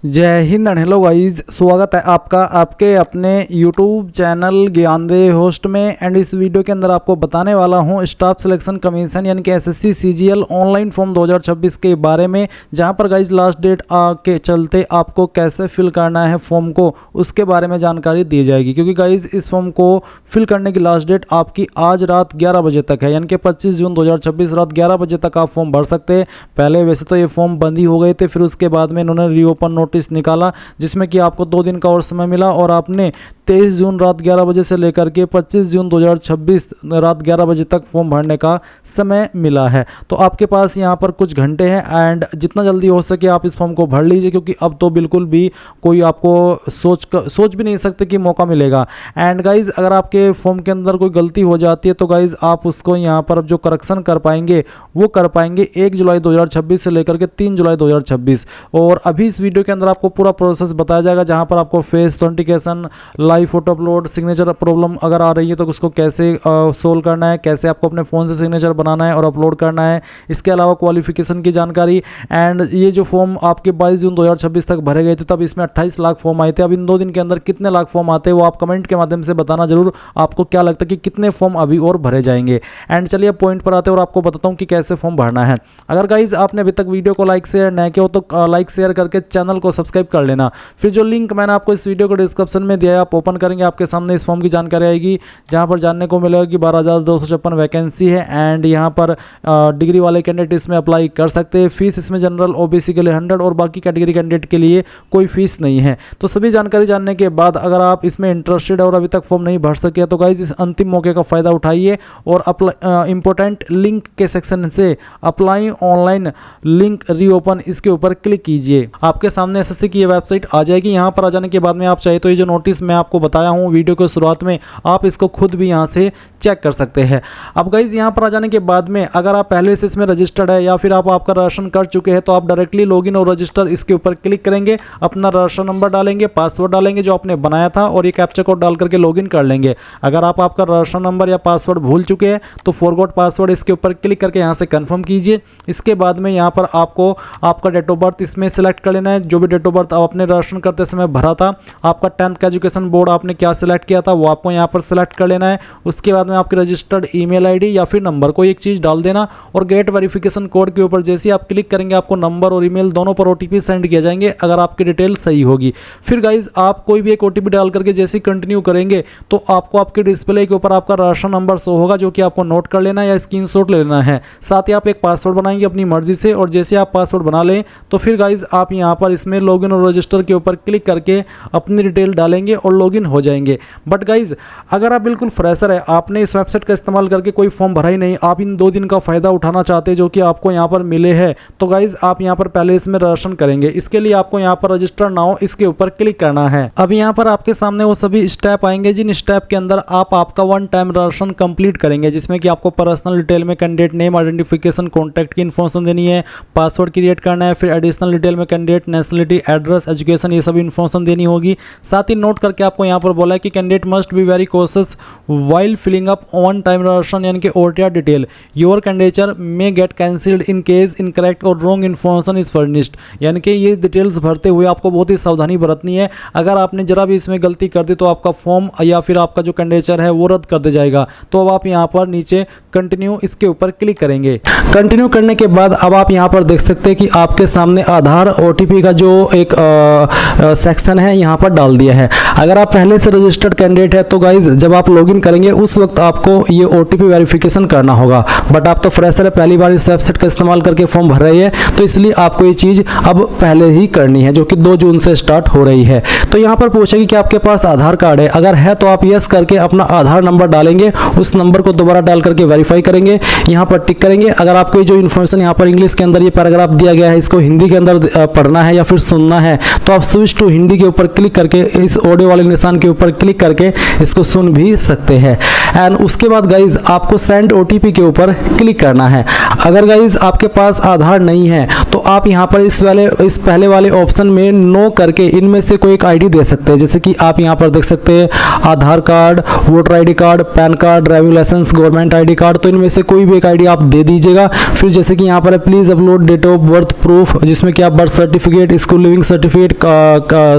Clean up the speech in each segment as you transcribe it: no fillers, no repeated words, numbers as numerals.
जय Hind and hello guys, स्वागत है आपका आपके अपने YouTube चैनल ज्ञानदेव होस्ट में। एंड इस वीडियो के अंदर आपको बताने वाला हूं स्टाफ सिलेक्शन कमीशन यानी कि एसएससी सीजीएल ऑनलाइन फॉर्म 2026 के बारे में, जहां पर गाइस लास्ट डेट के चलते आपको कैसे फिल करना है फॉर्म को उसके बारे में जानकारी दी जाएगी। क्योंकि गाइस इस फॉर्म को फिल करने की लास्ट डेट आपकी आज रात 11 बजे तक है, यानी कि 25 जून 2026 रात 11 बजे तक आप फॉर्म भर सकते हैं। पहले वैसे तो ये फॉर्म बंद ही हो गए थे, फिर उसके बाद में इन्होंने रीओपन नोटिस निकाला जिसमें कि आपको 2 दिन का और समय मिला और आपने 23 जून रात 11 बजे से लेकर के 25 जून 2026 रात 11 बजे तक फॉर्म भरने का समय मिला है। तो आपके पास यहाँ पर कुछ घंटे हैं एंड जितना जल्दी हो सके आप इस फॉर्म को भर लीजिए, क्योंकि अब तो बिल्कुल भी कोई आपको सोच भी नहीं सकते कि मौका मिलेगा। एंड गाइज अगर आपके फॉर्म के अंदर कोई गलती हो जाती है तो गाइज आप उसको यहाँ पर अब जो करेक्शन कर पाएंगे वो कर पाएंगे 1 जुलाई 2026 से लेकर के 3 जुलाई 2026। और अभी इस वीडियो के अंदर आपको पूरा प्रोसेस बताया जाएगा, जहाँ पर आपको face authentication, live photo upload, signature problem अगर आ रही है तो उसको कैसे सोल्व करना है, कैसे आपको अपने फ़ोन से सिग्नेचर बनाना है और अपलोड करना है। इसके अलावा क्वालिफिकेशन की जानकारी। एंड ये जो फॉर्म आपके 22 जून 2026 तक भरे गए थे तब इसमें 28 लाख फॉर्म आए थे। अब इन 2 दिन के अंदर कितने लाख फॉर्म आते हैं वो आप कमेंट के माध्यम से बताना जरूर, आपको क्या लगता है कि कितने फॉर्म अभी और भरे जाएंगे। एंड चलिए पॉइंट पर आते हैं और आपको बताता हूँ कि कैसे फॉर्म भरना है। अगर गाइज आपने अभी तक वीडियो को लाइक शेयर नहीं किया हो तो लाइक शेयर करके चैनल को सब्सक्राइब कर लेना। फिर जो लिंक मैंने आपको इस वीडियो को डिस्क्रिप्शन में दिया है आप ओपन करेंगे, आपके सामने इस फॉर्म की जानकारी आएगी, जहां पर जानने को मिलेगा कि 12,256 वैकेंसी है। एंड यहां पर डिग्री वाले कैंडिडेट इसमें अप्लाई कर सकते हैं। फीस इसमें जनरल ओबीसी के लिए 100 और बाकी कैटेगरी कैंडिडेट के लिए कोई फीस नहीं है। तो सभी जानकारी जानने के बाद अगर आप इसमें इंटरेस्टेड और अभी तक फॉर्म नहीं भर सके तो गाइज इस अंतिम मौके का फायदा उठाइए और इंपॉर्टेंट लिंक के सेक्शन से अप्लाई ऑनलाइन लिंक रीओपन इसके ऊपर क्लिक कीजिए। आपके सामने एसएससी की वेबसाइट आ जाएगी। यहाँ पर आ जाने के बाद में आप चाहे तो ये जो नोटिस मैं आपको बताया हूँ वीडियो के शुरुआत में, आप इसको खुद भी यहाँ से चेक कर सकते हैं। अब गाइज यहाँ पर आ जाने के बाद में अगर आप पहले से इसमें रजिस्टर्ड है या फिर आप आपका राशन कर चुके हैं तो आप डायरेक्टली लॉगिन और रजिस्टर इसके ऊपर क्लिक करेंगे, अपना राशन नंबर डालेंगे, पासवर्ड डालेंगे जो आपने बनाया था और ये कैप्चा कोड डाल करके लॉगिन कर लेंगे। अगर आप आपका राशन नंबर या पासवर्ड भूल चुके हैं तो फॉरगॉट पासवर्ड इसके ऊपर क्लिक करके यहाँ से कंफर्म कीजिए। इसके बाद में यहाँ पर आपको आपका डेट ऑफ बर्थ इसमें सेलेक्ट कर लेना है, जो भी डेट ऑफ बर्थ आप अपने राशन करते समय भरा था। आपका 10th का एजुकेशन बोर्ड आपने क्या सिलेक्ट किया था वो आपको यहाँ पर सिलेक्ट कर लेना है। उसके बाद में आपकी रजिस्टर्ड ईमेल आईडी या फिर नंबर कोई एक चीज़ डाल देना और गेट वेरिफिकेशन कोड के ऊपर जैसे ही आप क्लिक करेंगे आपको नंबर और ईमेल दोनों पर ओटीपी सेंड किया जाएंगे अगर आपकी डिटेल सही होगी। फिर गाइज आप कोई भी एक ओटीपी डाल करके जैसे ही कंटिन्यू करेंगे तो आपको आपके डिस्प्ले के ऊपर आपका राशन नंबर शो होगा, जो कि आपको नोट कर लेना है या स्क्रीनशॉट ले लेना है। साथ ही आप एक पासवर्ड बनाएंगे अपनी मर्जी से और जैसे आप पासवर्ड बना लें तो फिर गाइज आप यहाँ पर इसमें लॉगिन और रजिस्टर के ऊपर क्लिक करके अपनी डिटेल डालेंगे और लॉगिन हो जाएंगे। बट गाइज अगर आप बिल्कुल फ्रेशर है, आपने इस वेबसाइट का इस्तेमाल करके कोई फॉर्म भरा ही नहीं, आप इन 2 दिन का फायदा उठाना चाहते हैं जो कि आपको यहाँ पर मिले हैं, तो गाइज आप यहाँ पर पहले इसमें राशन करेंगे। इसके लिए आपको यहाँ पर रजिस्टर नाउ इसके ऊपर क्लिक करना है। अब यहाँ पर आपके सामने वो सभी स्टेप आएंगे जिन स्टेप के अंदर आप आपका 1 टाइम राशन कंप्लीट करेंगे, जिसमें कि आपको पर्सनल डिटेल में कैंडिडेट नेम, आइडेंटिफिकेशन, कॉन्टैक्ट की इन्फॉर्मेशन देनी है, पासवर्ड क्रिएट करना है, फिर एडिशनल डिटेल में कैंडिडेट नेशनलिटी, एड्रेस, एजुकेशन ये सभी इन्फॉर्मेशन देनी होगी। साथ ही नोट करके आपको यहाँ पर बोला है कि candidate must be very cautious while filling up 1 time registration यानी कि OTR detail. Your candidature may get cancelled in case incorrect और रॉन्ग इन्फॉर्मेशन इज फर्निश्ड, यानी कि ये डिटेल्स भरते हुए आपको बहुत ही सावधानी बरतनी है। अगर आपने जरा भी इसमें गलती कर दी तो आपका फॉर्म या फिर आपका जो कैंडिडेचर है वो रद्द कर दिया जाएगा। तो अब आप यहाँ पर नीचे कंटिन्यू इसके ऊपर क्लिक करेंगे। कंटिन्यू करने के बाद अब आप यहाँ पर देख सकते हैं कि आपके सामने आधार ओटीपी का जो एक सेक्शन है यहाँ पर डाल दिया है। अगर आप पहले से रजिस्टर्ड कैंडिडेट है तो गाइज जब आप लॉगिन करेंगे उस वक्त आपको ये ओटीपी वेरिफिकेशन करना होगा। बट आप तो फ्रेशर है, पहली बार इस वेबसाइट का इस्तेमाल करके फॉर्म भर रही है, तो इसलिए आपको ये चीज़ अब पहले ही करनी है जो कि 2 जून से स्टार्ट हो रही है। तो यहाँ पर पूछेगी कि आपके पास आधार कार्ड है, अगर है तो आप यस करके अपना आधार नंबर डालेंगे, उस नंबर को दोबारा डाल करके वेरीफाई करेंगे, यहाँ पर टिक करेंगे। अगर आपको जो इन्फॉर्मेशन यहाँ पर इंग्लिश के अंदर ये पैराग्राफ दिया गया है इसको हिंदी के अंदर पढ़ना है या फिर सुनना है तो आप स्विच टू हिंदी के ऊपर क्लिक करके इस ऑडियो वाले निशान के ऊपर क्लिक करके इसको सुन भी सकते हैं। एंड उसके बाद गाइज आपको सेंड ओटीपी के ऊपर क्लिक करना है। अगर गाइज आपके पास आधार नहीं है तो आप यहाँ पर इस पहले वाले ऑप्शन में नो करके इनमें से कोई एक आईडी दे सकते हैं। जैसे कि आप यहाँ पर देख सकते हैं Aadhaar card, voter ID card, PAN card, driving licence, government ID card, तो इनमें से कोई भी एक आईडी आप दे दीजिएगा। फिर जैसे कि यहाँ पर please upload date of birth proof, जिसमें कि आप birth certificate, school leaving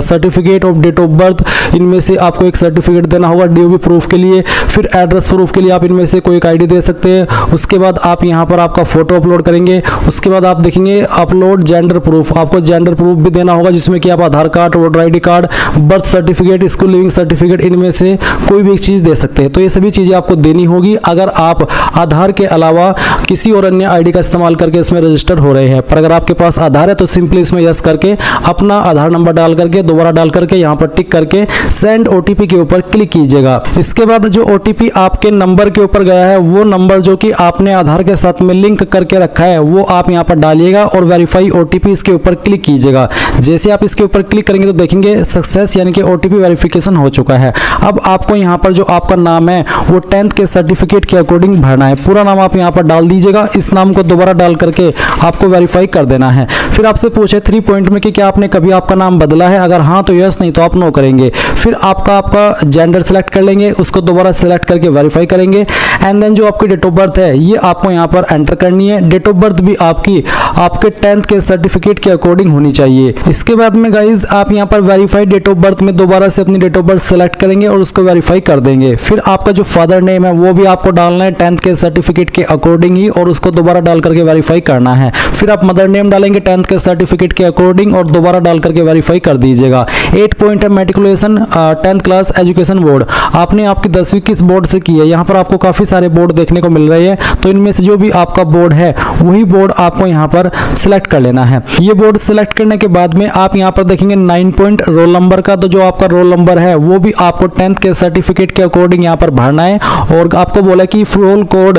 certificate of date of birth, इनमें से आपको एक सर्टिफिकेट देना होगा डीओबी प्रूफ के लिए। फिर एड्रेस प्रूफ के लिए आप इनमें से कोई एक आईडी दे सकते हैं। उसके बाद आप यहाँ पर आपका फोटो अपलोड करेंगे। उसके बाद आप देखेंगे अपलोड जेंडर प्रूफ, आपको जेंडर प्रूफ भी देना होगा जिसमें कि आप Aadhaar card, voter ID card, birth certificate, school leaving certificate, इनमें से कोई भी एक चीज़ दे सकते हैं। तो ये सभी चीज़ें आपको देनी होगी अगर आप आधार के अलावा किसी और अन्य आईडी का इस्तेमाल करके इसमें रजिस्टर हो रहे हैं। पर अगर आपके पास आधार है तो सिंपली इसमें यस करके अपना आधार नंबर डाल करके दोबारा डाल करके यहाँ पर टिक करके सेंड ओटीपी के ऊपर क्लिक कीजिएगा। इसके बाद जो ओटीपी आपके नंबर के ऊपर गया है वो नंबर जो कि आपने आधार के साथ में लिंक करके रखा है वो आप यहाँ पर डालिएगा और वेरीफाई ओटीपी इसके ऊपर क्लिक कीजिएगा। जैसे आप इसके ऊपर क्लिक करेंगे तो देखेंगे सक्सेस यानी कि ओटीपी वेरिफिकेशन हो चुका है। अब आपको यहाँ पर जो आपका नाम है वो 10th के सर्टिफिकेट के अकॉर्डिंग भरना है। पूरा नाम आप यहाँ पर डाल दीजिएगा। इस नाम को दोबारा डाल करके आपको वेरीफाई कर देना है। फिर आपसे पूछे 3 पॉइंट में कि क्या आपने कभी आपका नाम बदला है, अगर हाँ तो यस, नहीं तो आप नो करेंगे। फिर आपका जेंडर सेलेक्ट कर लेंगे, उसको दोबारा सेलेक्ट करके वेरीफाई करेंगे। एंड देन जो आपकी डेट ऑफ बर्थ है ये आपको यहाँ पर एंटर करनी है। डेट ऑफ बर्थ भी आपके 10th के सर्टिफिकेट के अकॉर्डिंग होनी चाहिए। इसके बाद में गाइज आप यहाँ पर वेरीफाइड डेट ऑफ बर्थ में दोबारा से अपनी डेट ऑफ बर्थ सेलेक्ट करेंगे और उसको वेरीफाई कर देंगे। फिर आपका जो फादर नेम है वो भी आपको डालना है 10th के सर्टिफिकेट के अकॉर्डिंग ही और उसको दोबारा डाल करके वेरीफाई करना है। फिर आप मदर नेम डालेंगे 10th के सर्टिफिकेट के अकॉर्डिंग और दोबारा डाल करके वेरीफाई कर दीजिएगा। 8 पॉइंट है matriculation 10th class education board, आपने आपकी 10वीं किस बोर्ड से की है। यहाँ पर आपको काफी सारे बोर्ड देखने को मिल रहे हैं, तो इनमें से जो भी आपका बोर्ड है वही बोर्ड आपको यहाँ पर सिलेक्ट कर लेना है। ये बोर्ड सिलेक्ट करने के बाद में आप यहाँ पर देखेंगे 9 पॉइंट रोल नंबर का, तो जो आपका रोल नंबर है वो भी आपको 10th के सर्टिफिकेट के अकॉर्डिंग यहाँ पर भरना है। और आपको बोला कि if roll code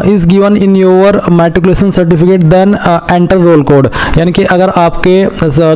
is given in your matriculation certificate then enter roll code, यानी कि अगर आपके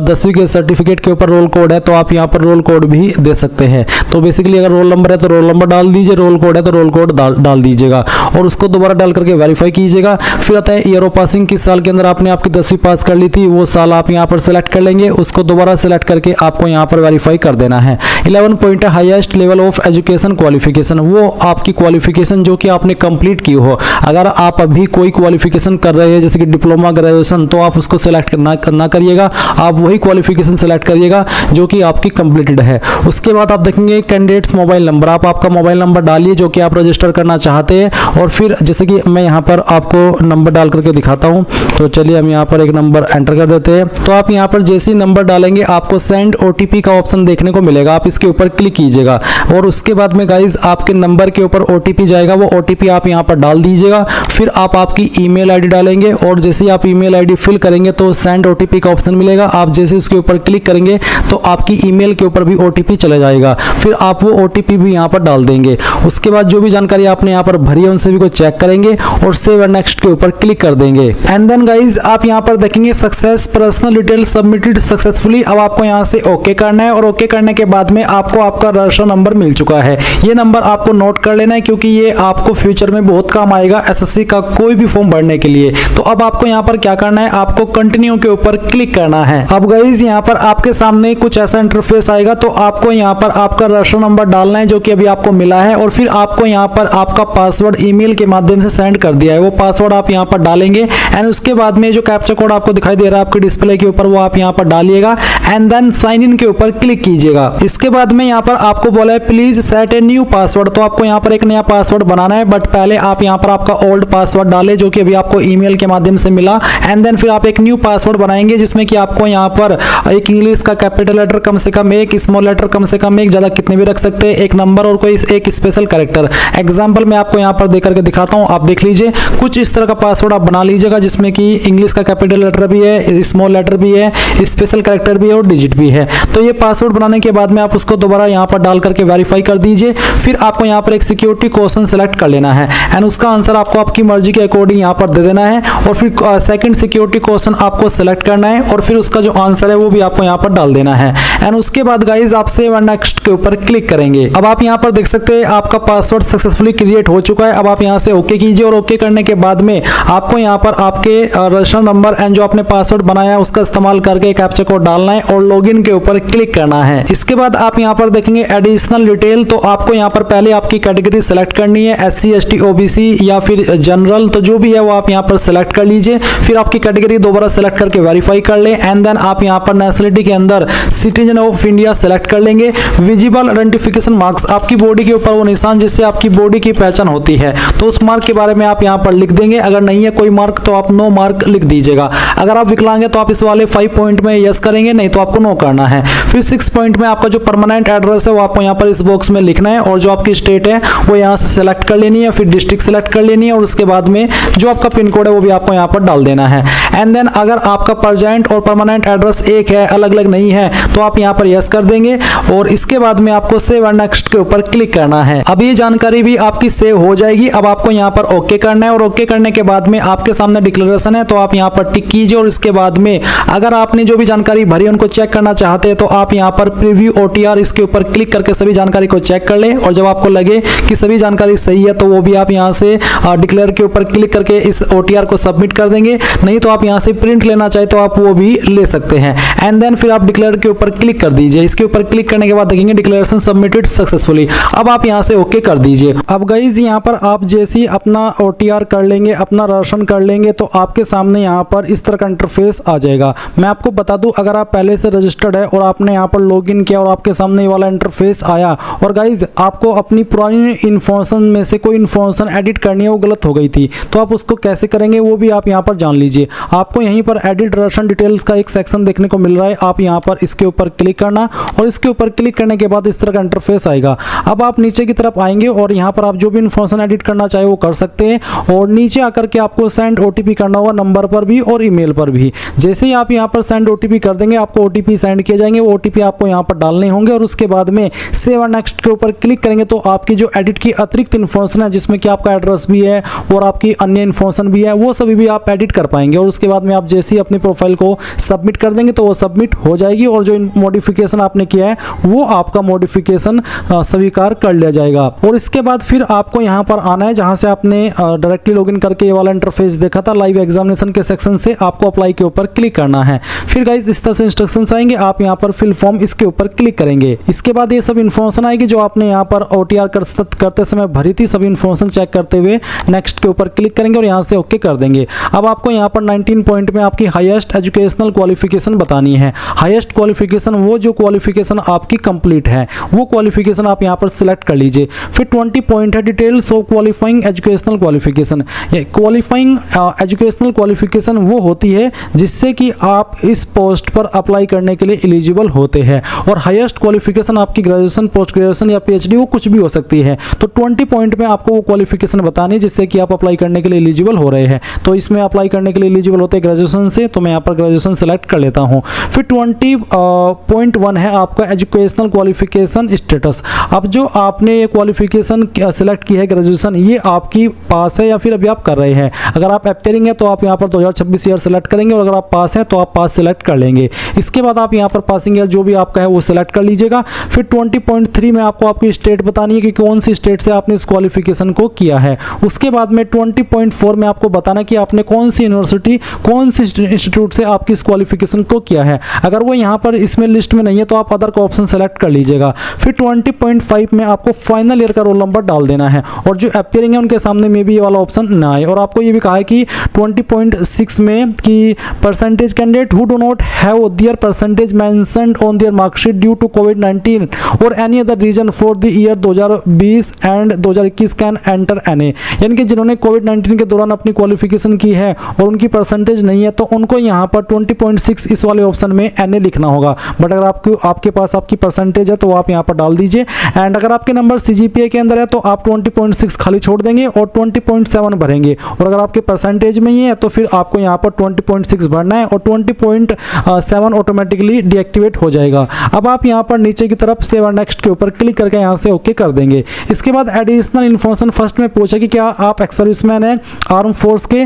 10वीं के सर्टिफिकेट के ऊपर रोल कोड है तो आप यहाँ पर रोल कोड भी दे सकते हैं। तो बेसिकली अगर रोल नंबर है तो रोल नंबर डाल दीजिए, रोल कोड है तो रोल कोड डाल दीजिएगा और उसको दोबारा डाल करके वेरीफाई कीजिएगा। फिर आता है ईयर ऑफ पासिंग, किस साल के अंदर आपने आपकी 10वीं पास कर ली थी वो साल आप यहाँ पर सिलेक्ट कर लेंगे, उसको दोबारा सिलेक्ट करके आपको यहाँ पर वेरीफाई कर देना है। 11 पॉइंट है highest level of education qualification, वो आपकी क्वालिफिकेशन जो कि आपने कंप्लीट की हो। अगर आप अभी कोई क्वालिफिकेशन कर रहे हैं जैसे कि डिप्लोमा, ग्रेजुएशन, तो आप उसको सिलेक्ट ना करिएगा, आप वही क्वालिफिकेशन सिलेक्ट करिएगा जो कि आपकी कंप्लीटेड है। उसके बाद आप देखेंगे कैंडिडेट्स मोबाइल नंबर, आप आपका मोबाइल नंबर डालिए जो कि आप रजिस्टर करना चाहते हैं। और फिर जैसे कि मैं यहाँ पर आपको नंबर डाल करके दिखाता हूँ, तो चलिए हम यहाँ पर एक नंबर एंटर कर देते हैं। तो आप यहाँ पर जैसे ही नंबर डालेंगे आपको सेंड ओटीपी का ऑप्शन देखने को मिलेगा, आप इसके ऊपर क्लिक कीजिएगा और उसके बाद में गाइज आपके नंबर के ऊपर ओटीपी जाएगा, वो ओटीपी आप यहाँ पर डाल दीजिएगा। फिर आप आपकी ईमेल आईडी डालेंगे और जैसे ही आप ईमेल आईडी फिल करेंगे तो सेंड ओटीपी का ऑप्शन मिलेगा, आप जैसे उसके ऊपर क्लिक करेंगे तो आपकी ईमेल के ऊपर भी ओटीपी चला जाएगा। फिर आप वो ओटीपी भी यहाँ पर डाल देंगे। उसके बाद जो भी जानकारी आपने यहाँ पर भरी है उन सभी को चेक करेंगे और सेव एंड नेक्स्ट के ऊपर क्लिक कर देंगे। एंड देन गाइज आप यहाँ पर देखेंगे success personal detail submitted successfully. अब आपको यहाँ से ओके करना है और ओके करने के बाद में आपको आपका रजिस्टर नंबर मिल चुका है। ये नंबर आपको नोट कर लेना है क्योंकि ये आपको फ्यूचर में बहुत काम आएगा एसएससी का कोई भी फॉर्म भरने के लिए। तो अब आपको यहाँ पर क्या करना है, आपको कंटिन्यू के ऊपर क्लिक करना है। अब गाइज यहाँ पर आपके सामने कुछ ऐसा इंटरफेस आएगा, तो आपको यहाँ पर आपका रजिस्टर नंबर डालना है जो कि अभी आपको मिला है और फिर आपको यहाँ पर आपका पासवर्ड ईमेल के माध्यम से सेंड कर दिया है, वो पासवर्ड आप यहाँ पर डालेंगे। एंड उसके बाद में जो कैप्चा कोड आपको दिखाई दे रहा है आपके डिस्प्ले के ऊपर वो आप यहाँ पर डालिएगा एंड देन साइन इन के ऊपर क्लिक कीजिएगा। इसके बाद में यहाँ पर आपको बोला है please set a new password, तो आपको यहाँ पर एक नया पासवर्ड बनाना है, बट पहले आप यहाँ पर आपका ओल्ड पासवर्ड डालें जो कि अभी आपको ईमेल के माध्यम से मिला। एंड देन फिर आप एक न्यू पासवर्ड बनाएंगे जिसमें कि आपको यहाँ पर एक इंग्लिश का कैपिटल लेटर कम से कम एक, स्मॉल लेटर कम से कम एक, ज्यादा कितने भी रख सकते हैं, एक नंबर और कोई एक स्पेशल कैरेक्टर। एग्जाम्पल मैं आपको यहाँ पर देकर के दिखाता हूँ, आप देख लीजिए। कुछ इस तरह का पासवर्ड आप बना लीजिएगा जिसमें कि इंग्लिश का कैपिटल लेटर भी है, स्मॉल लेटर भी है, स्पेशल कैरेक्टर भी है और डिजिट भी है। तो ये पासवर्ड बनाने के बाद में आप उसको दोबारा यहाँ पर डाल करके वेरीफाई कर दीजिए। फिर आपको यहाँ पर एक सिक्योरिटी क्वेश्चन सेलेक्ट कर लेना है एंड उसका आंसर आपको आपकी मर्जी के अकॉर्डिंग यहाँ पर दे देना है और फिर सेकंड सिक्योरिटी क्वेश्चन आपको सेलेक्ट करना है और फिर उसका जो आंसर है वो भी आपको यहाँ पर डाल देना है। एंड उसके बाद गाइज आप सेव एंड नेक्स्ट के ऊपर क्लिक करेंगे। अब आप यहाँ पर देख सकते हैं आपका पासवर्ड सक्सेसफुली क्रिएट हो चुका है। अब आप यहाँ से ओके कीजिए और ओके करने के बाद में आपको यहाँ पर आपके रजिस्टर नंबर एंड जो आपने पासवर्ड बनाया है उसका इस्तेमाल करके कैप्चा कोड डालना है और लॉगिन के ऊपर क्लिक करना है। इसके बाद आप यहाँ पर देखेंगे एडिशनल डिटेल, तो आपको यहाँ पर पहले आपकी कैटेगरी सेलेक्ट करनी है, SC ST OBC या फिर जनरल, तो जो भी है वो आप यहाँ पर सेलेक्ट कर लीजिए। फिर आपकी कैटेगरी दोबारा सेलेक्ट करके वेरीफाई कर लें एंड देन देन आप यहाँ पर नेशनलिटी के अंदर सिटीजन ऑफ इंडिया सेलेक्ट कर लेंगे। विजिबल आइडेंटिफिकेशन मार्क्स, आपकी बॉडी के ऊपर वो निशान जिससे आपकी बॉडी की पहचान होती है, तो उस मार्क के बारे में आप यहाँ पर लिख देंगे। अगर नहीं है कोई मार्क तो आप नो मार्क लिख दीजिएगा। अगर आप विकलांग है तो आप इस वाले 5 पॉइंट में यस करेंगे, नहीं तो आपको नो करना है। फिर 6 पॉइंट में आपका जो परमानेंट एड्रेस है वो आपको यहाँ पर इस बॉक्स में लिखना है, और जो आपकी स्टेट है वो यहाँ से सेलेक्ट कर लेनी है, फिर डिस्ट्रिक्ट सेलेक्ट कर लेनी है, और उसके बाद में जो आपका पिन कोड है वो भी आपको यहाँ पर डाल देना है। एंड देन अगर आपका प्रेजेंट और परमानेंट एड्रेस एक है, अलग अलग नहीं है, तो आप यहाँ पर यस कर देंगे, और इसके बाद में आपको सेव एंड नेक्स्ट के ऊपर क्लिक करना है। अब ये जानकारी भी आपकी सेव हो जाएगी। अब आपको यहाँ पर ओके करना है, और ओके करने के बाद में आपके सामने डिक्लेरेशन है तो आप यहाँ पर टिक कीजिए, और इसके बाद में अगर आपने जो भी जानकारी भरी उनको चेक करना चाहते हैं तो आप यहाँ पर प्रीव्यू OTR इसके ऊपर क्लिक करके सभी जानकारी को चेक कर लें, और जब आपको लगे कि सभी जानकारी सही है तो वो भी आप यहाँ से डिक्लेयर के ऊपर क्लिक करके इस OTR को सबमिट कर देंगे। नहीं तो आप यहाँ से प्रिंट लेना चाहे तो आप वो भी ले सकते हैं। एंड देन फिर आप डिक्लेयर के ऊपर क्लिक कर दीजिए। इसके ऊपर क्लिक करने के बाद देखेंगे डिक्लेरेशन सबमिटेड सक्सेसफुली। अब आप यहाँ से ओके कर दीजिए। अब गाइज यहाँ पर आप जैसे ही अपना OTR कर लेंगे, अपना राशन कर लेंगे, तो आपके सामने यहाँ पर इस तरह का इंटरफेस आ जाएगा। मैं आपको बता दूं, अगर आप पहले से रजिस्टर्ड है और आपने यहाँ पर लॉगिन किया और आपके सामने ये वाला इंटरफेस आया, और गाइज आपको अपनी पुरानी इन्फॉर्मेशन में से कोई इन्फॉर्मेशन एडिट करनी है, वो गलत हो गई थी, तो आप उसको कैसे करेंगे वो भी आप यहाँ पर जान लीजिए। आपको यहीं पर एडिट राशन डिटेल्स का एक सेक्शन देखने को मिल रहा है, आप यहाँ पर इसके ऊपर क्लिक करना, और इसके ऊपर क्लिक करने के बाद इस तरह का इंटरफेस आएगा। अब आप नीचे की तरफ आएंगे और यहाँ पर आप जो भी इन्फॉर्मेशन एडिट करना चाहे वो कर सकते हैं, और नीचे आकर के आपको सेंड OTP करना होगा, नंबर पर भी और ईमेल पर भी। जैसे ही आप यहाँ पर सेंड OTP कर देंगे, आपको OTP सेंड किए जाएंगे, वो OTP आपको यहाँ पर डालने होंगे, और उसके बाद में सेव एंड नेक्स्ट के ऊपर क्लिक करेंगे तो आपकी जो एडिट की अतिरिक्त इन्फॉर्मेशन है, जिसमें कि आपका एड्रेस भी है और आपकी अन्य इन्फॉर्मेशन भी है, वो सभी भी आप एडिट कर पाएंगे। और उसके बाद में आप जैसे ही अपनी प्रोफाइल को सबमिट कर देंगे तो वो सबमिट हो जाएगी, और जो मॉडिफिकेशन आपने किया है वो आपका मॉडिफिकेशन स्वीकार कर लिया जाएगा। और इसके बाद फिर आपको यहाँ पर आना है जहाँ से आपने डायरेक्टली लॉगिन करके ये वाला इंटरफेस देखा था, लाइव एग्जामिनेशन के सेक्शन से आपको अप्लाई के ऊपर क्लिक करना है। फिर गाइस इस तरह से इंस्ट्रक्शंस आएंगे, आप यहाँ पर फिल फॉर्म इसके ऊपर क्लिक करेंगे। इसके बाद ये सब इन्फॉर्मेशन आएगी जो आपने यहाँ पर OTR करते समय भरी थी, सभी इन्फॉर्मेशन चेक करते हुए नेक्स्ट के ऊपर क्लिक करेंगे और यहाँ से ओके कर देंगे। अब आपको यहाँ पर 19 पॉइंट में आपकी हाईएस्ट एजुकेशनल क्वालिफिकेशन बतानी है। हाईएस्ट क्वालिफिकेशन वो जो क्वालिफिकेशन आपकी कंप्लीट है, वो क्वालिफिकेशन आप यहाँ पर सिलेक्ट कर लीजिए। फिर 20 पॉइंट है details of qualifying educational qualification. Qualifying educational qualification वो होती है जिससे कि आप इस पोस्ट पर अप्लाई करने के लिए एलिजिबल होते हैं, और हाईएस्ट क्वालिफिकेशन आपकी ग्रेजुएशन, पोस्ट ग्रेजुएशन या PhD वो कुछ भी हो सकती है। तो 20 पॉइंट में आपको वो क्वालिफिकेशन बतानी है जिससे कि आप अप्लाई करने के लिए एलिजिबल हो रहे हैं। तो इसमें अप्लाई करने के लिए एलिजिबल होते हैं ग्रेजुएशन से, तो मैं यहाँ पर ग्रेजुएशन सेलेक्ट कर लेता हूँ। फिर 20.1 है आपका एजुकेशनल क्वालिफिकेशन स्टेटस। अब जो आपने ये क्वालिफिकेशन सेलेक्ट की है ग्रेजुएशन, ये आपकी पास है या फिर अभी आप कर रहे हैं। अगर आप अपियरिंग है तो आप यहाँ पर 2026 ईयर सेलेक्ट करेंगे, और अगर आप पास हैं तो आप पास सेलेक्ट कर लेंगे। इसके बाद आप यहाँ पर पासिंग ईयर जो भी आपका है वो सेलेक्ट कर लीजिएगा। फिर 20.3 में आपको आपकी स्टेट बतानी है कि कौन सी स्टेट से आपने इस क्वालिफिकेशन को किया है। उसके बाद में 20.4 में आपको बताना कि आपने कौन सी यूनिवर्सिटी, कौन सी इंस्टीट्यूट से आपकी इस क्वालिफिकेशन को किया है। अगर वो यहाँ पर इसमें लिस्ट में नहीं है तो आप अदर का ऑप्शन सेलेक्ट कर लीजिएगा। फिर 20.5 में आपको फाइनल ईयर का रोल नंबर डाल देना है, और जो अपियरिंग है उनके सामने में भी ये वाला ऑप्शन ना आए। और आपको ये भी कहा है कि 20.6 में कि percentage candidate who do not have their percentage mentioned on their marksheet due to कोविड-19 और any other reason for the year 2020 and 2021 can enter NA। यानी कि जिन्होंने कोविड-19 के दौरान अपनी क्वालिफिकेशन की है और उनकी परसेंटेज नहीं है तो उनको यहाँ पर 20.6 इस वाले ऑप्शन में NA लिखना होगा। बट अगर आपके पास आपकी परसेंटेज है तो आप यहाँ पर डाल दीजिए। एंड अगर आपके नंबर CGPA के अंदर है तो आप 20.6 खाली छोड़ देंगे और 20.7 भरेंगे, और अगर आपके परसेंटेज में ही है तो फिर आपको यहाँ पर 20.6 भरना है, और 20.7 ऑटोमेटिकली डीएक्टिवेट हो जाएगा। अब आप यहाँ पर नीचे की तरफ सेव और नेक्स्ट के ऊपर क्लिक करके यहाँ से ओके कर देंगे। इसके बाद एडिशनल इन्फॉर्मेशन फर्स्ट में पूछा कि क्या आप एक्स सर्विसमैन है आर्म फोर्स के,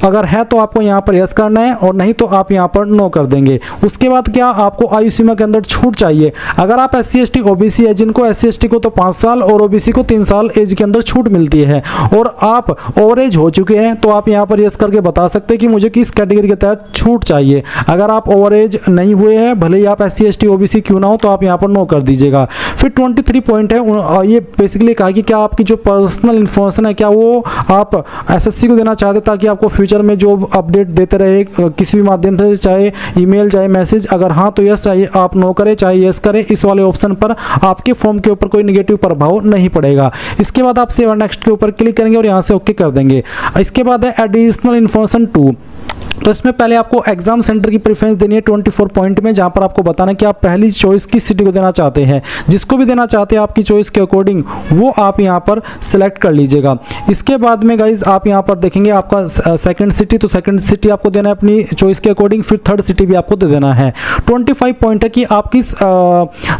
अगर है तो आपको यहाँ पर यस करना है, और नहीं तो आप यहाँ पर नो कर देंगे। उसके बाद क्या आपको आयु सीमा के अंदर छूट चाहिए। अगर आप SC ST OBC है, जिनको SC ST को तो 5 साल और OBC को 3 साल एज के अंदर छूट मिलती है, और आप ओवर एज हो चुके हैं तो आप यहाँ पर यस करके बता सकते हैं कि मुझे किस कैटेगरी के तहत छूट चाहिए। अगर आप ओवर एज नहीं हुए हैं, भले ही आप SC ST OBC क्यों ना हो, तो आप यहाँ पर नो कर दीजिएगा। फिर 23 पॉइंट है, ये बेसिकली कहा कि क्या आपकी जो पर्सनल इन्फॉर्मेशन है क्या वो आप SSC को देना चाहते ताकि आपको फ्यूचर में जो अपडेट देते रहे किसी भी माध्यम मैसेज, चाहे ईमेल, चाहे मैसेज, अगर हाँ तो यस, चाहिए आप नो करें, चाहे यस करें, इस वाले ऑप्शन पर आपके फॉर्म के ऊपर कोई नेगेटिव प्रभाव नहीं पड़ेगा। इसके बाद आप सेव और नेक्स्ट के ऊपर क्लिक करेंगे और यहाँ से ओके कर देंगे। इसके बाद है एडिशनल इन्फॉर्मेशन 2। तो इसमें पहले आपको एग्जाम सेंटर की प्रेफरेंस देनी है 24 पॉइंट में, जहां पर आपको बताना है कि आप पहली चॉइस किस सिटी को देना चाहते हैं। जिसको भी देना चाहते हैं आपकी चॉइस के अकॉर्डिंग वो आप यहां पर सिलेक्ट कर लीजिएगा। इसके बाद में गाइज आप यहां पर देखेंगे आपका सेकंड सिटी, तो सेकंड सिटी आपको देना है अपनी चॉइस के अकॉर्डिंग, फिर थर्ड सिटी भी आपको दे देना है। 25 पॉइंट है कि आप किस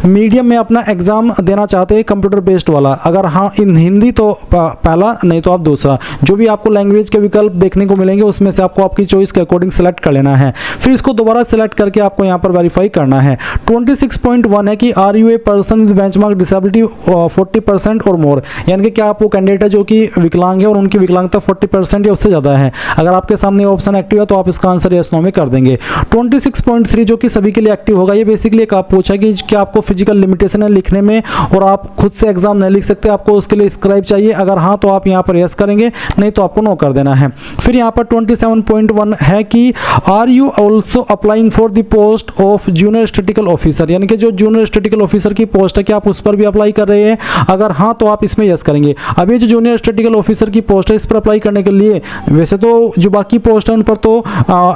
मीडियम में अपना एग्जाम देना चाहते हैं, कंप्यूटर बेस्ड वाला। अगर हाँ इन हिंदी तो पहला, नहीं तो आप दूसरा। जो भी आपको लैंग्वेज के विकल्प देखने को मिलेंगे उसमें से आपको आपकी चॉइस के अकॉर्डिंग सेलेक्ट कर लेना है। फिर इसको दोबारा सेलेक्ट करके आपको यहां पर वेरीफाई करना है। 26.1 है कि are you a person with benchmark disability 40% और मोर, यानी कि क्या आप वो कैंडिडेट है जो कि विकलांग है और उनकी विकलांगता 40% या उससे ज्यादा है। अगर आपके सामने ऑप्शन एक्टिव है तो आप इसका आंसर यस नो में कर देंगे। 26.3 जो कि सभी के लिए एक्टिव होगा, ये बेसिकली एक आप पूछा कि क्या आपको फिजिकल लिमिटेशन है लिखने में और आप खुद से एग्जाम नहीं लिख सकते, आपको उसके लिए स्क्राइब चाहिए। अगर हाँ तो आप यहाँ पर यस करेंगे, नहीं तो आपको नो कर देना है। फिर यहाँ पर 27.1 है कि are you also applying for the post of junior statistical officer, यानी कि जो जूनियर स्टैटिस्टिकल ऑफिसर की पोस्ट है, क्या आप उस पर भी अप्लाई कर रहे हैं। अगर हाँ तो आप इसमें यस करेंगे। अब ये जो जूनियर स्टैटिस्टिकल ऑफिसर की पोस्ट है, इस पर अप्लाई करने के लिए वैसे तो जो बाकी पोस्ट है उन पर तो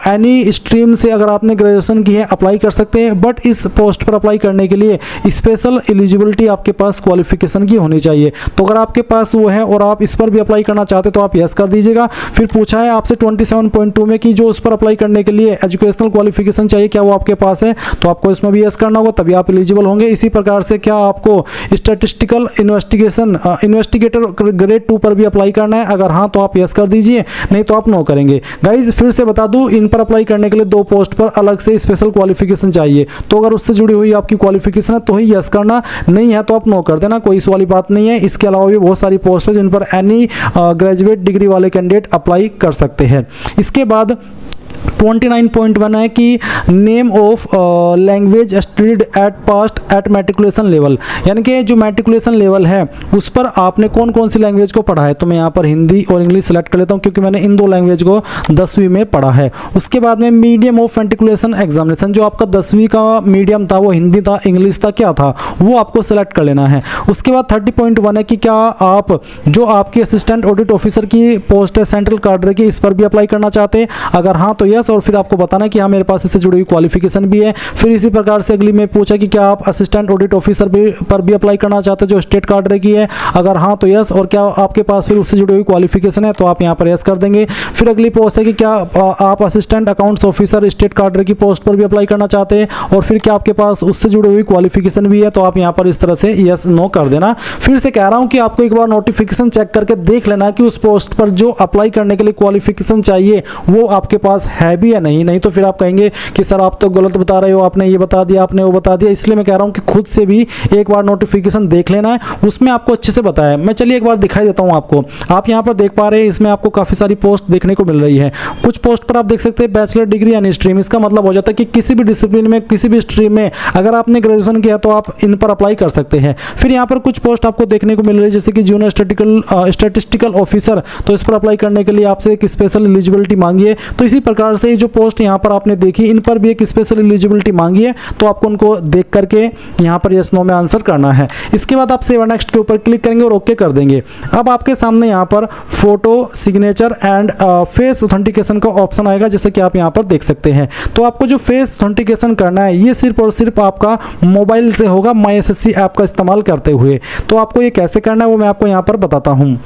एनी स्ट्रीम से अगर आपने ग्रेजुएशन की है अप्लाई कर सकते हैं, बट इस पोस्ट पर अप्लाई करने के लिए स्पेशल एलिजिबिलिटी आपके पास क्वालिफिकेशन की होनी चाहिए। तो अगर आपके पास वो है और आप इस पर भी अप्लाई करना चाहते तो आप यस कर दीजिएगा। फिर पूछा है आपसे 27.2 में कि जो उस पर अप्लाई करने के लिए एजुकेशनल क्वालिफिकेशन चाहिए, क्या वो आपके पास है, तो आपको इसमें भी यस करना होगा, तभी आप एलिजिबल होंगे। इसी प्रकार से क्या आपको स्टैटिस्टिकल इन्वेस्टिगेटर ग्रेड 2 पर भी अप्लाई करना है, अगर हाँ तो आप यस कर दीजिए, नहीं तो आप नो करेंगे। गाइज फिर से बता दूं, इन पर अप्लाई करने के लिए 2 पोस्ट पर अलग से स्पेशल क्वालिफिकेशन चाहिए। तो अगर उससे जुड़ी हुई आपकी क्वालिफिकेशन है तो ही यस करना, नहीं है तो आप नो कर देना, कोई इस वाली बात नहीं है। इसके अलावा भी बहुत सारी पोस्ट है जिन पर एनी ग्रेजुएट डिग्री वाले कैंडिडेट अप्लाई कर सकते हैं। इसके बाद 29.1 है कि name of language studied at passed at matriculation level, यानी कि जो मैट्रिकुलेशन लेवल है उस पर आपने कौन कौन सी लैंग्वेज को पढ़ा है। तो मैं यहाँ पर हिंदी और इंग्लिश सेलेक्ट कर लेता हूँ क्योंकि मैंने इन 2 लैंग्वेज को 10वीं में पढ़ा है। उसके बाद में मीडियम ऑफ मैट्रिकुलेशन एग्जामिनेशन, जो आपका 10वीं का मीडियम था वो हिंदी था, इंग्लिश था, क्या था, वो आपको सेलेक्ट कर लेना है। उसके बाद 30.1 है कि क्या आप जो आपकी असिस्टेंट ऑडिट ऑफिसर की पोस्ट है सेंट्रल कार्डर की, इस पर भी अप्लाई करना चाहते हैं। अगर हाँ तो यस, और फिर आपको बताना कि हाँ मेरे पास इससे जुड़ी हुई क्वालिफिकेशन भी है। फिर इसी प्रकार से अगली में पूछा कि क्या आप असिस्टेंट ऑडिट ऑफिसर पर भी अप्लाई करना चाहते हैं जो स्टेट कार्डर की है। अगर हाँ तो यस, और क्या आपके पास फिर उससे जुड़ी हुई क्वालिफिकेशन है तो आप यहाँ पर यस कर देंगे। फिर अगली पोस्ट है कि क्या आप असिस्टेंट अकाउंट्स ऑफिसर स्टेट कार्डर की पोस्ट पर भी अप्लाई करना चाहते हैं और फिर क्या आपके पास उससे जुड़ी हुई क्वालिफिकेशन भी है, तो आप यहाँ पर इस तरह से यस नो कर देना। फिर से कह रहा हूँ कि आपको एक बार नोटिफिकेशन चेक करके देख लेना कि उस पोस्ट पर जो अप्लाई करने के लिए क्वालिफिकेशन चाहिए वो आपके पास है भी या नहीं तो फिर आप कहेंगे कि सर आप तो गलत बता रहे हो, आपने ये बता दिया, आपने वो बता दिया। इसलिए मैं कह रहा हूं कि खुद से भी एक बार नोटिफिकेशन देख लेना है, उसमें आपको अच्छे से बताया है। मैं चलिए एक बार दिखाई देता हूं आपको। आप यहां पर देख पा रहे हैं इसमें आपको काफी सारी पोस्ट देखने को मिल रही है। कुछ पोस्ट पर आप देख सकते हैं बैचलर डिग्री एनी स्ट्रीम, इसका मतलब हो जाता है कि किसी भी डिसिप्लिन में, किसी भी स्ट्रीम में अगर आपने ग्रेजुएशन किया तो आप इन पर अप्लाई कर सकते हैं। फिर यहाँ पर कुछ पोस्ट आपको देखने को मिल रही है जैसे कि जूनियर स्टैटिस्टिकल ऑफिसर, तो इस पर अप्लाई करने के लिए आपसे एक स्पेशल एलिजिबिलिटी मांगी है। तो इसी प्रकार से जो पोस्ट यहाँ पर आपने देखी इन पर भी एक स्पेशल एलिजिबिलिटी मांगी है, तो आपको उनको देख करके यहाँ पर यस नो में आंसर करना है। इसके बाद आप सेव नेक्स्ट के ऊपर क्लिक करेंगे और ओके कर देंगे। अब आपके सामने यहाँ पर photo, signature and face authentication का ऑप्शन आएगा, जैसे कि आप यहाँ पर देख सकते हैं। तो आपको जो फेस ऑथेंटिकेशन करना है ये सिर्फ और सिर्फ आपका मोबाइल से होगा, माई एसएससी ऐप का इस्तेमाल करते हुए। तो आपको ये कैसे करना है वो मैं आपको यहाँ पर बताता हूँ।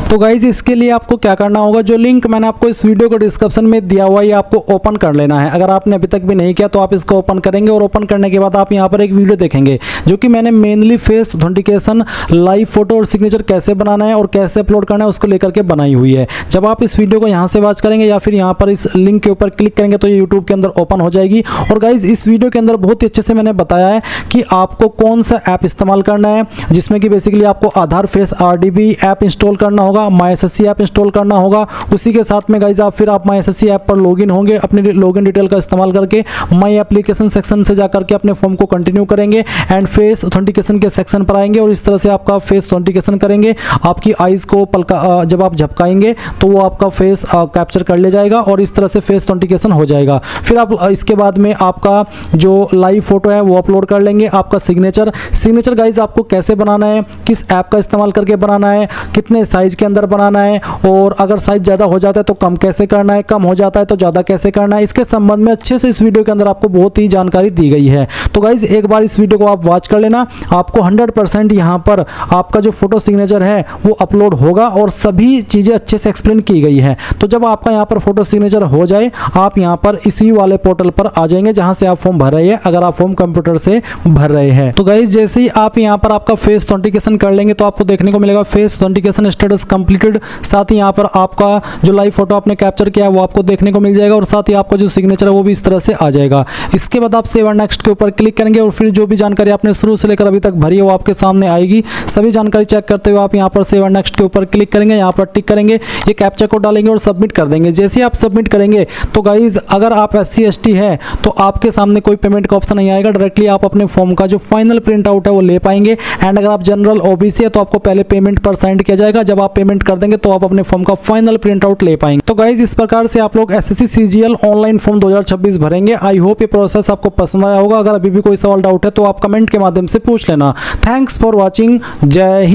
तो गाइज इसके लिए आपको क्या करना होगा, जो लिंक मैंने आपको इस वीडियो को डिस्क्रिप्शन में दिया हुआ है ये आपको ओपन कर लेना है। अगर आपने अभी तक भी नहीं किया तो आप इसको ओपन करेंगे और ओपन करने के बाद आप यहाँ पर एक वीडियो देखेंगे जो कि मैंने mainly face authentication, live photo और सिग्नेचर कैसे बनाना है और कैसे अपलोड करना है उसको लेकर के बनाई हुई है। जब आप इस वीडियो को यहाँ से वॉच करेंगे या फिर यहाँ पर इस लिंक के ऊपर क्लिक करेंगे तो ये यूट्यूब के अंदर ओपन हो जाएगी। और गाइज इस वीडियो के अंदर बहुत ही अच्छे से मैंने बताया है कि आपको कौन सा ऐप इस्तेमाल करना है, जिसमें कि बेसिकली आपको आधार फेस RDB ऐप इंस्टॉल करना होगा। होगा, माई एसएससी ऐप इंस्टॉल करना होगा। उसी के साथ में गाइज आप फिर आप माई एसएससी ऐप पर लॉगिन होंगे, अपनी लॉगिन डिटेल का इस्तेमाल करके माई एप्लीकेशन सेक्शन से जाकर के अपने फॉर्म को कंटिन्यू करेंगे एंड फेस ऑथेंटिकेशन के सेक्शन पर आएंगे और इस तरह से आपका फेस ऑथेंटिकेशन करेंगे। आपकी आईज को जब आप झपकाएंगे तो वो आपका फेस कैप्चर कर ले जाएगा और इस तरह से फेस ऑथेंटिकेशन हो जाएगा। फिर आप इसके बाद में आपका जो लाइव फोटो है वो अपलोड कर लेंगे। आपका सिग्नेचर गाइज आपको कैसे बनाना है, किस ऐप का इस्तेमाल करके बनाना है, कितने साइज के अंदर बनाना है और अगर साइज ज़्यादा हो जाता है तो कम कैसे करना है, कम हो जाता है तो ज़्यादा कैसे करना है, इसके संबंध में अच्छे से इस वीडियो के अंदर आपको बहुत ही जानकारी दी गई है। तो गाइज एक बार इस वीडियो को आप वॉच कर लेना, आपको 100% यहाँ पर आपका जो फोटो सिग्नेचर है वो अपलोड होगा और सभी चीज़ें अच्छे से एक्सप्लेन की गई है। तो जब आपका यहाँ पर फोटो सिग्नेचर हो जाए आप यहाँ पर इसी वाले पोर्टल पर आ जाएंगे जहाँ से आप फॉर्म भर रहे हैं, अगर आप फॉर्म कंप्यूटर से भर रहे हैं। तो गाइज जैसे ही आप यहाँ पर आपका फेस ऑथेंटिकेशन कर लेंगे तो आपको देखने को मिलेगा फेस ऑथेंटिकेशन स्टेटस कंप्लीटेड। साथ ही यहाँ पर आपका जो लाइव फोटो आपने कैप्चर किया है वो आपको देखने को मिल जाएगा और साथ ही आपका जो सिग्नेचर है वो भी इस तरह से आ जाएगा। इसके बाद आप सेव एंड नेक्स्ट के ऊपर क्लिक करेंगे और फिर जो भी जानकारी आपने शुरू से लेकर अभी तक भरी है वो आपके सामने आएगी। सभी जानकारी चेक करते हुए आप यहाँ पर सेव एंड नेक्स्ट के ऊपर क्लिक करेंगे, यहाँ पर टिक करेंगे, ये कैप्चा कोड डालेंगे और सबमिट कर देंगे। जैसे ही आप सबमिट करेंगे तो गाइज अगर आप SC ST है तो आपके सामने कोई पेमेंट का ऑप्शन नहीं आएगा, डायरेक्टली आप अपने फॉर्म का जो फाइनल प्रिंट आउट है वो ले पाएंगे। एंड अगर आप जनरल OBC है तो आपको पहले पेमेंट पर सेंड किया जाएगा, जब आप पेमेंट कर देंगे तो आप अपने फॉर्म का फाइनल प्रिंट आउट ले पाएंगे। तो गाइज इस प्रकार से आप लोग SSC CGL ऑनलाइन फॉर्म 2026 भरेंगे। आई होप ये प्रोसेस आपको पसंद आया होगा। अगर अभी भी कोई सवाल डाउट है तो आप कमेंट के माध्यम से पूछ लेना। Thanks for watching. जय हिंद।